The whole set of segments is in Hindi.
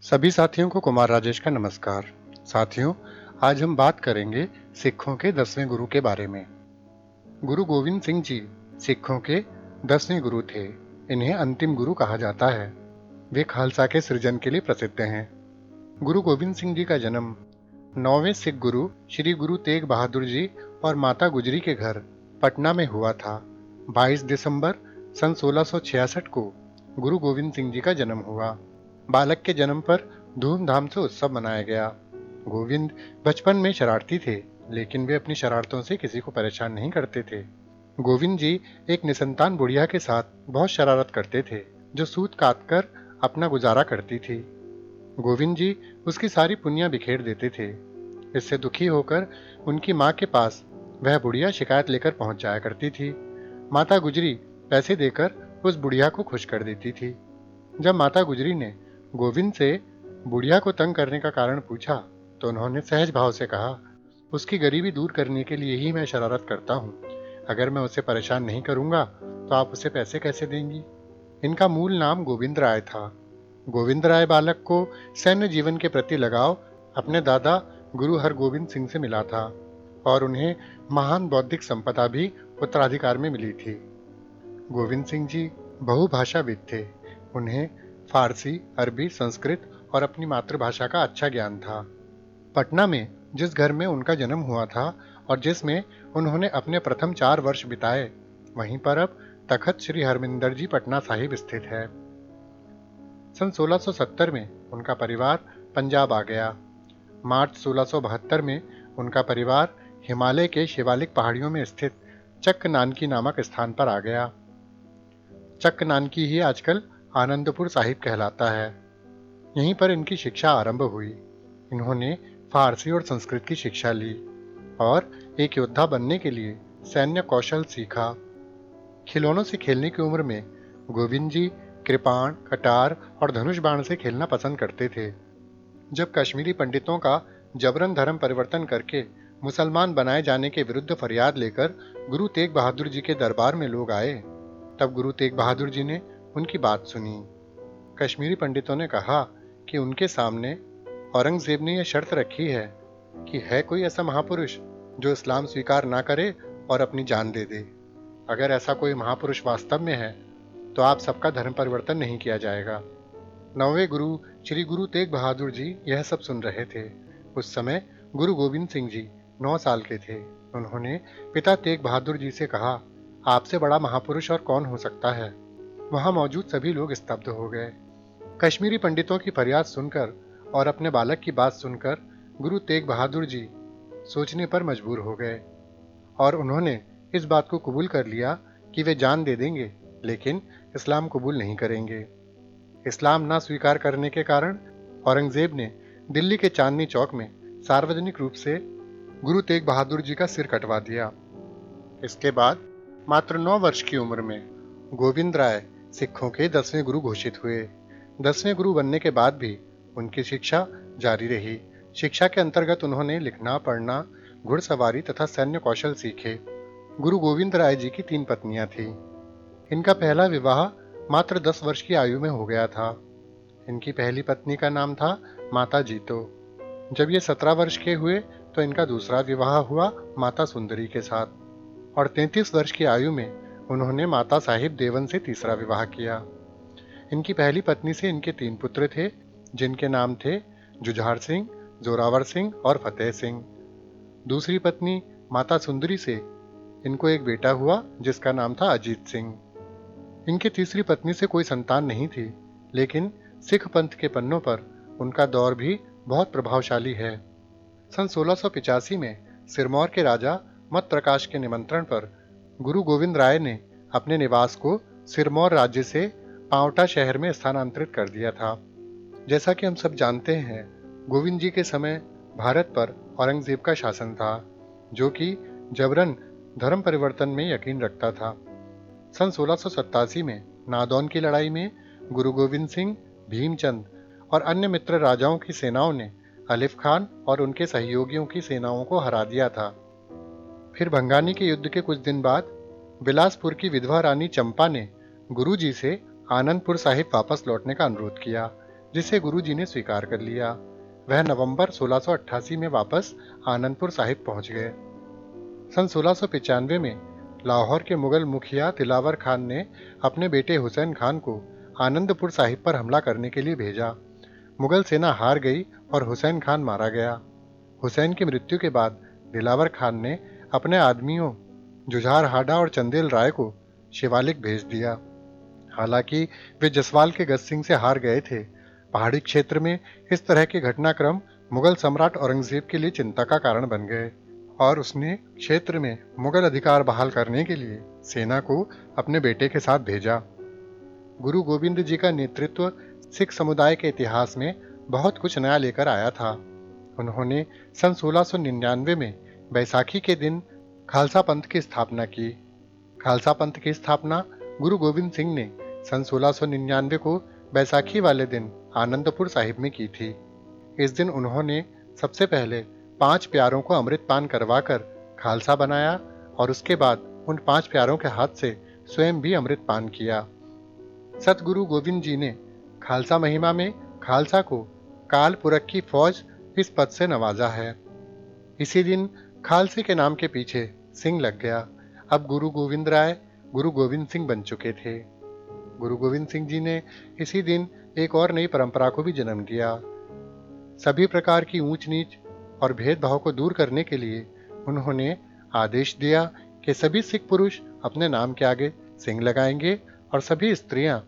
सभी साथियों को कुमार राजेश का नमस्कार। साथियों, आज हम बात करेंगे सिखों के 10वें गुरु के बारे में। गुरु गोविंद सिंह जी सिखों के 10वें गुरु थे। इन्हें अंतिम गुरु कहा जाता है। वे खालसा के सृजन के लिए प्रसिद्ध हैं। गुरु गोविंद सिंह जी का जन्म 9वें सिख गुरु श्री गुरु तेग बहादुर जी और माता गुजरी के घर पटना में हुआ था। 22 दिसंबर सन 1666 को गुरु गोविंद सिंह जी का जन्म हुआ। बालक के जन्म पर धूमधाम से उत्सव मनाया गया। गोविंद बचपन में शरारती थे, लेकिन वे अपनी शरारतों से किसी को परेशान नहीं करते थे। गोविंद जी एक निसंतान बुढ़िया के साथ बहुत शरारत करते थे, जो सूत काट कर अपना गुजारा करती थी। गोविंद जी उसकी सारी पुनिया बिखेर देते थे। इससे दुखी होकर उनकी माँ के पास वह बुढ़िया शिकायत लेकर पहुंच जाया करती थी। माता गुजरी पैसे देकर उस बुढ़िया को खुश कर देती थी। जब माता गुजरी ने गोविंद से बुढ़िया को तंग करने का कारण पूछा, तो उन्होंने सहज भाव से कहा, उसकी गरीबी दूर करने के लिए ही मैं शरारत करता हूँ। अगर मैं उसे परेशान नहीं करूंगा तो आप उसे पैसे कैसे देंगी। इनका मूल नाम गोविंद राय था। गोविंद राय बालक को सैन्य जीवन के प्रति लगाव अपने दादा गुरु हरगोविंद सिंह से मिला था और उन्हें महान बौद्धिक संपदा भी उत्तराधिकार में मिली थी। गोविंद सिंह जी बहुभाषाविद थे। उन्हें फारसी, अरबी, संस्कृत और अपनी मातृभाषा का अच्छा ज्ञान था। पटना में जिस घर में उनका जन्म हुआ था और जिसमें उन्होंने अपने प्रथम 4 वर्ष बिताए, वहीं पर अब तखत श्री हरमिंदर जी पटना साहिब स्थित है। सन 1670 में उनका परिवार पंजाब आ गया। मार्च 1672 में उनका परिवार हिमालय के शिवालिक पहाड़ियों में स्थित चक्क नानकी नामक स्थान पर आ गया। चक्क नानकी ही आजकल आनंदपुर साहिब कहलाता है। यहीं पर इनकी शिक्षा आरंभ हुई। इन्होंने फारसी और संस्कृत की शिक्षा ली और एक योद्धा बनने के लिए सैन्य कौशल सीखा। खिलौनों से खेलने की उम्र में गोविंद जी कृपाण, कटार और धनुष बाण से खेलना पसंद करते थे। जब कश्मीरी पंडितों का जबरन धर्म परिवर्तन करके मुसलमान बनाए जाने के विरुद्ध फरियाद लेकर गुरु तेग बहादुर जी के दरबार में लोग आए, तब गुरु तेग बहादुर जी ने उनकी बात सुनी। कश्मीरी पंडितों ने कहा कि उनके सामने औरंगजेब ने यह शर्त रखी है कि है कोई ऐसा महापुरुष जो इस्लाम स्वीकार ना करे और अपनी जान दे दे। अगर ऐसा कोई महापुरुष वास्तव में है तो आप सबका धर्म परिवर्तन नहीं किया जाएगा। 9वें गुरु श्री गुरु तेग बहादुर जी यह सब सुन रहे थे। उस समय गुरु गोविंद सिंह जी 9 साल के थे। उन्होंने पिता तेग बहादुर जी से कहा, आपसे बड़ा महापुरुष और कौन हो सकता है। वहां मौजूद सभी लोग स्तब्ध हो गए। कश्मीरी पंडितों की फरियाद सुनकर और अपने बालक की बात सुनकर गुरु तेग बहादुर जी सोचने पर मजबूर हो गए और उन्होंने इस बात को कबूल कर लिया कि वे जान दे देंगे, लेकिन इस्लाम कबूल नहीं करेंगे। इस्लाम ना स्वीकार करने के कारण औरंगजेब ने दिल्ली के चांदनी चौक में सार्वजनिक रूप से गुरु तेग बहादुर जी का सिर कटवा दिया। इसके बाद मात्र 9 वर्ष की उम्र में गोविंद राय सिखों के 10वें गुरु घोषित हुए। 10वें गुरु बनने के बाद भी उनकी शिक्षा जारी रही। शिक्षा के अंतर्गत उन्होंने लिखना, पढ़ना, घुड़सवारी तथा सैन्य कौशल सीखे। गुरु गोविंद राय जी की 3 पत्नियां थीं। इनका पहला विवाह मात्र 10 वर्ष की आयु में हो गया था। इनकी पहली पत्नी का नाम था माता जीतो। जब ये 17 वर्ष के हुए तो इनका दूसरा विवाह हुआ माता सुंदरी के साथ और 33 वर्ष की आयु में उन्होंने माता साहिब देवन से तीसरा विवाह किया। इनकी पहली पत्नी से इनके 3 पुत्र थे, जिनके नाम थे जुझार सिंह, जोरावर सिंह और फतेह सिंह। दूसरी पत्नी माता सुंदरी से इनको एक बेटा हुआ जिसका नाम था अजीत सिंह। इनकी तीसरी पत्नी से कोई संतान नहीं थी, लेकिन सिख पंथ के पन्नों पर उनका दौर भी बहुत प्रभावशाली है। सन 1685 में सिरमौर के राजा मत प्रकाश के निमंत्रण पर गुरु गोविंद राय ने अपने निवास को सिरमौर राज्य से पांवटा शहर में स्थानांतरित कर दिया था। जैसा कि हम सब जानते हैं, गोविंद जी के समय भारत पर औरंगजेब का शासन था, जो कि जबरन धर्म परिवर्तन में यकीन रखता था। सन 1687 में नादौन की लड़ाई में गुरु गोविंद सिंह, भीमचंद और अन्य मित्र राजाओं की सेनाओं ने अलिफ खान और उनके सहयोगियों की सेनाओं को हरा दिया था। फिर भंगानी के युद्ध के कुछ दिन बाद बिलासपुर की विधवा रानी चंपा ने गुरु जी से आनंदपुर साहिब वापस लौटने का अनुरोध किया, जिसे गुरुजी ने स्वीकार कर लिया। वह नवंबर 1688 में वापस आनंदपुर साहिब पहुंच गए। सन 1695 में लाहौर के मुगल मुखिया दिलावर खान ने अपने बेटे हुसैन खान को आनंदपुर साहिब पर हमला करने के लिए भेजा। मुगल सेना हार गई और हुसैन खान मारा गया। हुसैन की मृत्यु के बाद दिलावर खान ने अपने आदमियों जुझार हाडा और चंदेल राय को शिवालिक भेज दिया। हालांकि वे जसवाल के गज सिंह से हार गए थे। पहाड़ी क्षेत्र में इस तरह के घटनाक्रम मुगल सम्राट औरंगजेब के लिए चिंता का कारण बन गए और उसने क्षेत्र में मुगल अधिकार बहाल करने के लिए सेना को अपने बेटे के साथ भेजा। गुरु गोविंद जी का नेतृत्व सिख समुदाय के इतिहास में बहुत कुछ नया लेकर आया था। उन्होंने सन 1699 में बैसाखी के दिन खालसा पंथ की स्थापना की। खालसा पंथ की स्थापना गुरु गोविंद सिंह ने सन 1699 को बैसाखी वाले दिन आनंदपुर साहिब में की थी। इस दिन उन्होंने सबसे पहले 5 प्यारों को अमृतपान करवाकर खालसा बनाया और उसके बाद उन 5 प्यारों के हाथ से स्वयं भी अमृतपान किया। सतगुरु गोविंद जी ने खालसा महिमा में खालसा को काल पुरख की फौज इस पद से नवाजा है। इसी दिन खालसे के नाम के पीछे सिंह लग गया। अब गुरु गोविंद राय गुरु गोविंद सिंह बन चुके थे। गुरु गोविंद सिंह जी ने इसी दिन एक और नई परंपरा को भी जन्म दिया। सभी प्रकार की ऊंच नीच और भेदभाव को दूर करने के लिए उन्होंने आदेश दिया कि सभी सिख पुरुष अपने नाम के आगे सिंह लगाएंगे और सभी स्त्रियां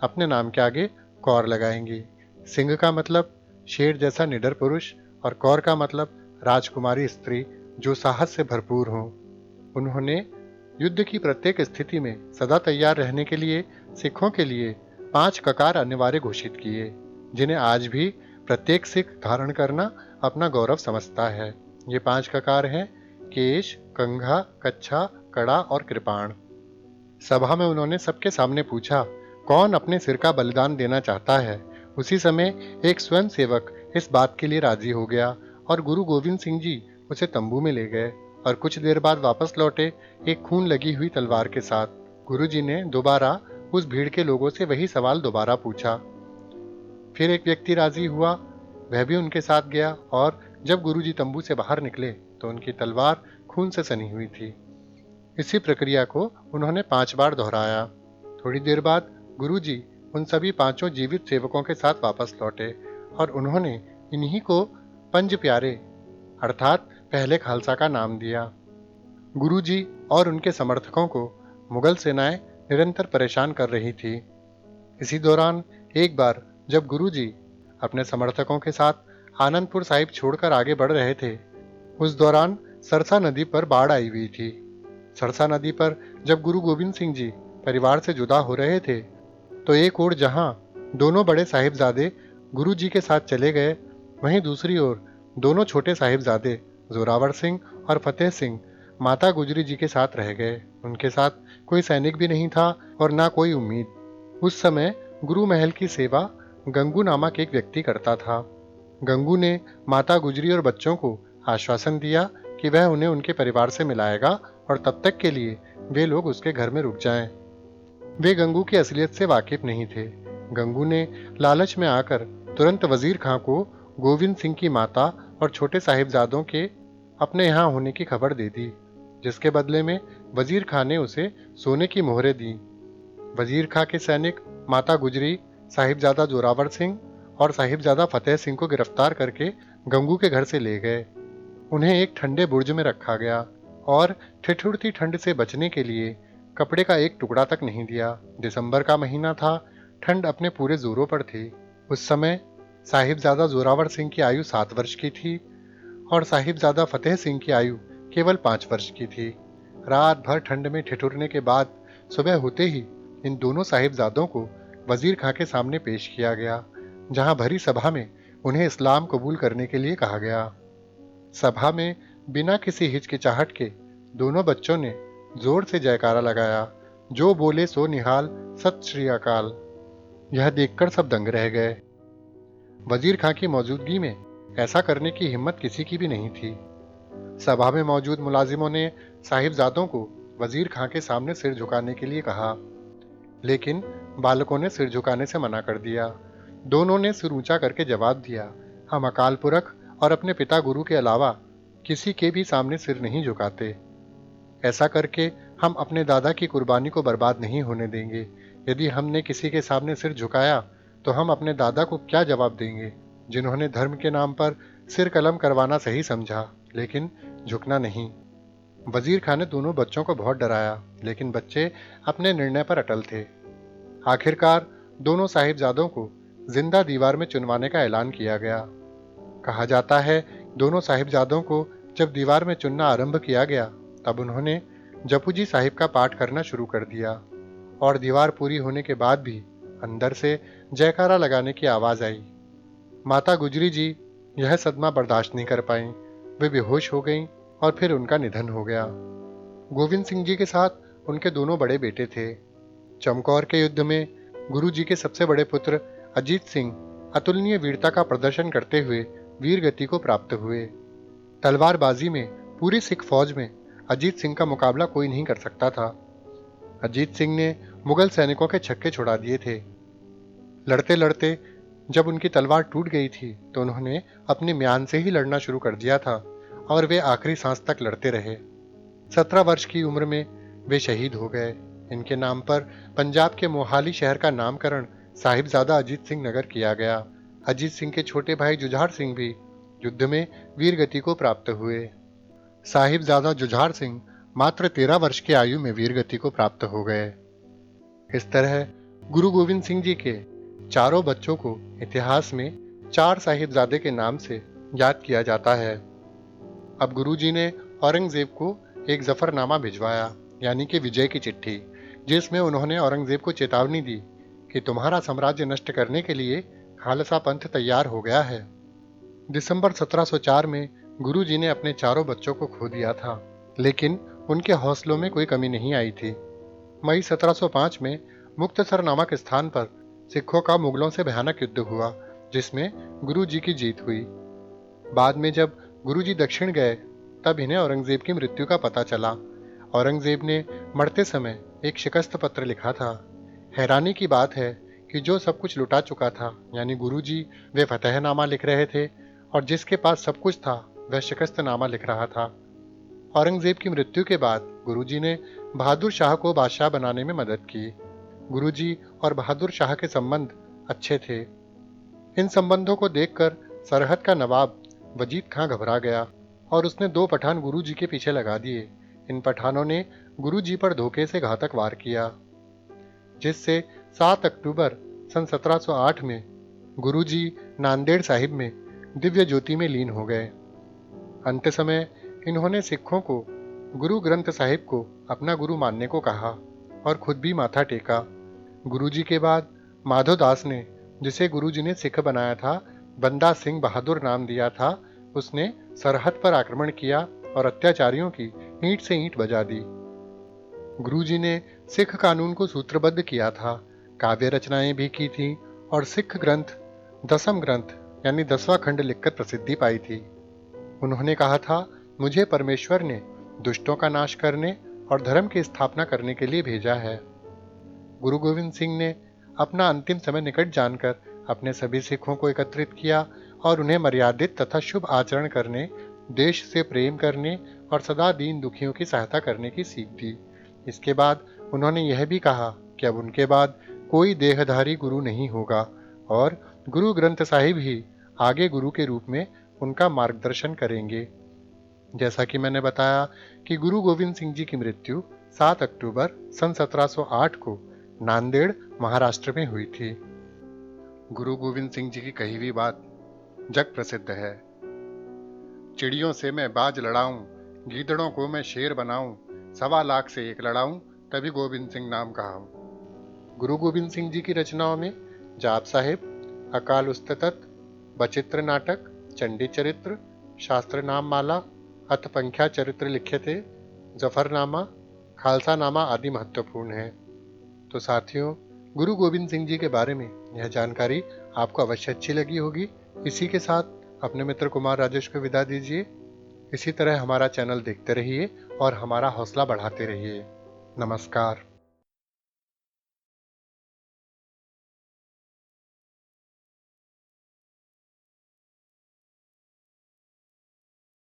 अपने नाम के आगे कौर लगाएंगी। सिंह का मतलब शेर जैसा निडर पुरुष और कौर का मतलब राजकुमारी स्त्री जो साहस से भरपूर हो। उन्होंने युद्ध की प्रत्येक स्थिति में सदा तैयार रहने के लिए सिखों के लिए 5 ककार अनिवार्य घोषित किए, जिन्हें आज भी प्रत्येक सिख धारण करना अपना गौरव समझता है। ये 5 ककार हैं केश, कंघा, कच्छा, कड़ा और कृपाण। सभा में उन्होंने सबके सामने पूछा, कौन अपने सिर का बलिदान देना चाहता है? उसी समय एक स्वयं सेवक इस बात के लिए राजी हो गया और गुरु गोविंद सिंह जी उसे तंबू में ले गए और कुछ देर बाद वापस लौटे एक खून लगी हुई तलवार के साथ। गुरु जी ने दोबारा उस भीड़ के लोगों से वही सवाल दोबारा पूछा। फिर एक व्यक्ति राजी हुआ, वह भी उनके साथ गया और जब गुरु जी तंबू से बाहर निकले तो उनकी तलवार खून से सनी हुई थी। इसी प्रक्रिया को उन्होंने 5 बार दोहराया। थोड़ी देर बाद गुरु जी उन सभी 5 जीवित सेवकों के साथ वापस लौटे और उन्होंने इन्हीं को पंज प्यारे अर्थात पहले खालसा का नाम दिया। गुरु जी और उनके समर्थकों को मुगल सेनाएं निरंतर परेशान कर रही थी। इसी दौरान एक बार जब गुरु जी अपने समर्थकों के साथ आनंदपुर साहिब छोड़कर आगे बढ़ रहे थे, उस दौरान सरसा नदी पर बाढ़ आई हुई थी। सरसा नदी पर जब गुरु गोविंद सिंह जी परिवार से जुदा हो रहे थे तो एक ओर जहां दोनों बड़े साहिबजादे गुरु जी के साथ चले गए, वहीं दूसरी ओर दोनों छोटे साहिबजादे जोरावर सिंह और फतेह सिंह माता गुजरी जी के साथ रह गए। उनके साथ कोई सैनिक भी नहीं था और ना कोई उम्मीद। उस समय गुरु महल की सेवा गंगू नामक एक व्यक्ति करता था। गंगू ने माता गुजरी और बच्चों को आश्वासन दिया कि वह उन्हें उनके परिवार से मिलाएगा और तब तक के लिए वे लोग उसके घर में रुक जाएं। वे गंगू की असलियत से वाकिफ नहीं थे। गंगू ने लालच में आकर तुरंत वजीर खां को गोविंद सिंह की माता और छोटे साहिबजादों के अपने यहाँ होने की खबर दे दी, जिसके बदले में वजीर खां ने उसे सोने की मोहरें दी। वजीर खां के सैनिक माता गुजरी, साहिबजादा जोरावर सिंह और साहिबजादा फतेह सिंह को गिरफ्तार करके गंगू के घर से ले गए। उन्हें एक ठंडे बुर्ज में रखा गया और ठिठुरती ठंड से बचने के लिए कपड़े का एक टुकड़ा तक नहीं दिया। दिसंबर का महीना था, ठंड अपने पूरे जोरों पर थी। उस समय साहिबजादा जोरावर सिंह की आयु 7 वर्ष की थी और साहिबजादा फतेह सिंह की आयु केवल 5 वर्ष की थी। रात भर ठंड में ठिठुरने के बाद सुबह होते ही इन दोनों साहिबजादों को वजीर खां के सामने पेश किया गया, जहां भरी सभा में उन्हें इस्लाम कबूल करने के लिए कहा गया। सभा में बिना किसी हिचकिचाहट के दोनों बच्चों ने जोर से जयकारा लगाया, जो बोले सो निहाल, सत श्री अकाल। यह देखकर सब दंग रह गए। वजीर खां की मौजूदगी में ऐसा करने की हिम्मत किसी की भी नहीं थी। सभा में मौजूद मुलाजिमों ने साहिबजादों को वजीर खां के सामने सिर झुकाने के लिए कहा, लेकिन बालकों ने सिर झुकाने से मना कर दिया। दोनों ने सिर ऊंचा करके जवाब दिया, हम अकाल पुरख और अपने पिता गुरु के अलावा किसी के भी सामने सिर नहीं झुकाते। ऐसा करके हम अपने दादा की कुर्बानी को बर्बाद नहीं होने देंगे। यदि हमने किसी के सामने सिर झुकाया तो हम अपने दादा को क्या जवाब देंगे, जिन्होंने धर्म के नाम पर सिर कलम करवाना सही समझा, लेकिन झुकना नहीं। वजीर खान ने दोनों बच्चों को बहुत डराया, लेकिन बच्चे अपने निर्णय पर अटल थे। आखिरकार दोनों साहिबजादों को जिंदा दीवार में चुनवाने का ऐलान किया गया। कहा जाता है, दोनों साहिबजादों को जब दीवार में चुनना आरंभ किया गया, तब उन्होंने जपूजी साहिब का पाठ करना शुरू कर दिया और दीवार पूरी होने के बाद भी अंदर से जयकारा लगाने की आवाज आई। माता गुजरी जी यह सदमा बर्दाश्त नहीं कर पाईं। वे बेहोश हो गईं और फिर उनका निधन हो गया। गोविंद सिंह जी के साथ उनके दोनों बड़े बेटे थे। चमकौर के युद्ध में गुरु जी के सबसे बड़े पुत्र अजीत सिंह अतुलनीय वीरता का प्रदर्शन करते हुए वीर गति को प्राप्त हुए। तलवारबाजी में पूरी सिख फौज में अजीत सिंह का मुकाबला कोई नहीं कर सकता था। अजीत सिंह ने मुगल सैनिकों के छक्के छुड़ा दिए थे। लड़ते लड़ते जब उनकी तलवार टूट गई थी तो उन्होंने अपनी म्यान से ही लड़ना शुरू कर दिया था और वे आखिरी सांस तक लड़ते रहे। 17 वर्ष की उम्र में वे शहीद हो गए। इनके नाम पर पंजाब के मोहाली शहर का नामकरण साहिबजादा अजीत सिंह नगर किया गया। अजीत सिंह के छोटे भाई जुझार सिंह भी युद्ध में वीर गति को प्राप्त हुए। साहिबजादा जुझार सिंह मात्र 13 वर्ष की आयु में वीर गति को प्राप्त हो गए। इस तरह गुरु गोविंद सिंह जी के चारों बच्चों को इतिहास में चार साहिबजादे के नाम से याद किया जाता है। अब गुरु जी ने औरंगजेब को एक जफरनामा भिजवाया, यानी कि विजय की चिट्ठी, जिसमें उन्होंने औरंगजेब को चेतावनी दी कि तुम्हारा साम्राज्य नष्ट करने के लिए खालसा पंथ तैयार हो गया है। दिसंबर 1704 में गुरु जी ने अपने चारों बच्चों को खो दिया था, लेकिन उनके हौसलों में कोई कमी नहीं आई थी। मई 1705 में मुक्तसर नामक स्थान पर सिखों का मुगलों से भयानक युद्ध हुआ, जिसमें गुरु जी की जीत हुई। बाद में जब गुरु जी दक्षिण गए तब इन्हें औरंगजेब की मृत्यु का पता चला। औरंगजेब ने मरते समय एक शिकस्त पत्र लिखा था। हैरानी की बात है कि जो सब कुछ लुटा चुका था, यानी गुरु जी, वे फतहनामा लिख रहे थे और जिसके पास सब कुछ था वह शिकस्तनामा लिख रहा था। औरंगजेब की मृत्यु के बाद गुरुजी ने बहादुर शाह को बादशाह बनाने में मदद की। गुरुजी और बहादुर शाह के संबंध अच्छे थे। इन संबंधों को देखकर सरहद का नवाब वजीद खां घबरा गया और उसने 2 पठान गुरुजी के पीछे लगा दिए। इन पठानों ने गुरुजी पर धोखे से घातक वार किया, जिससे 7 अक्टूबर सन 1708 में गुरुजी नांदेड़ साहिब में दिव्य ज्योति में लीन हो गए। अंत समय इन्होंने सिखों को गुरु ग्रंथ साहिब को अपना गुरु मानने को कहा और खुद भी माथा टेका। गुरुजी के बाद माधो दास ने, जिसे गुरुजी ने सिख बनाया था, बंदा सिंह बहादुर नाम दिया था, उसने सरहद पर आक्रमण किया और अत्याचारियों की ईंट से ईंट बजा दी। गुरुजी ने सिख कानून को सूत्रबद्ध किया था, काव्य रचनाएं भी की थी और सिख ग्रंथ दसम ग्रंथ यानी 10वां खंड लिखकर प्रसिद्धि पाई थी। उन्होंने कहा था, मुझे परमेश्वर ने दुष्टों का नाश करने और धर्म की स्थापना करने के लिए भेजा है। गुरु गोविंद सिंह ने अपना अंतिम समय निकट जानकर अपने सभी सिखों को एकत्रित किया और उन्हें मर्यादित तथा शुभ आचरण करने, देश से प्रेम करने और सदा दीन दुखियों की सहायता करने की सीख दी। इसके बाद उन्होंने यह भी कहा कि अब उनके बाद कोई देहधारी गुरु नहीं होगा और गुरु ग्रंथ साहिब ही आगे गुरु के रूप में उनका मार्गदर्शन करेंगे। जैसा कि मैंने बताया कि गुरु गोविंद सिंह जी की मृत्यु 7 अक्टूबर सन 1708 को नांदेड़, महाराष्ट्र में हुई थी। गुरु गोविंद सिंह जी की कही हुई बात जग प्रसिद्ध है। चिड़ियों से मैं बाज लड़ाऊं, गीदड़ों को मैं शेर बनाऊं, 1.25 लाख से एक लड़ाऊं, तभी गोविंद सिंह नाम कहाऊं। गुरु गोविंद सिंह जी की रचनाओं में जाप साहिब, अकाल उस्ततत, बचित्र नाटक, चंडी चरित्र, शास्त्र नाम माला, अथपंख्या चरित्र लिखे थे, जफरनामा, खालसा नामा आदि महत्वपूर्ण है। तो साथियों, गुरु गोविंद सिंह जी के बारे में यह जानकारी आपको अवश्य अच्छी लगी होगी। इसी के साथ अपने मित्र कुमार राजेश को विदा दीजिए। इसी तरह हमारा चैनल देखते रहिए और हमारा हौसला बढ़ाते रहिए। नमस्कार।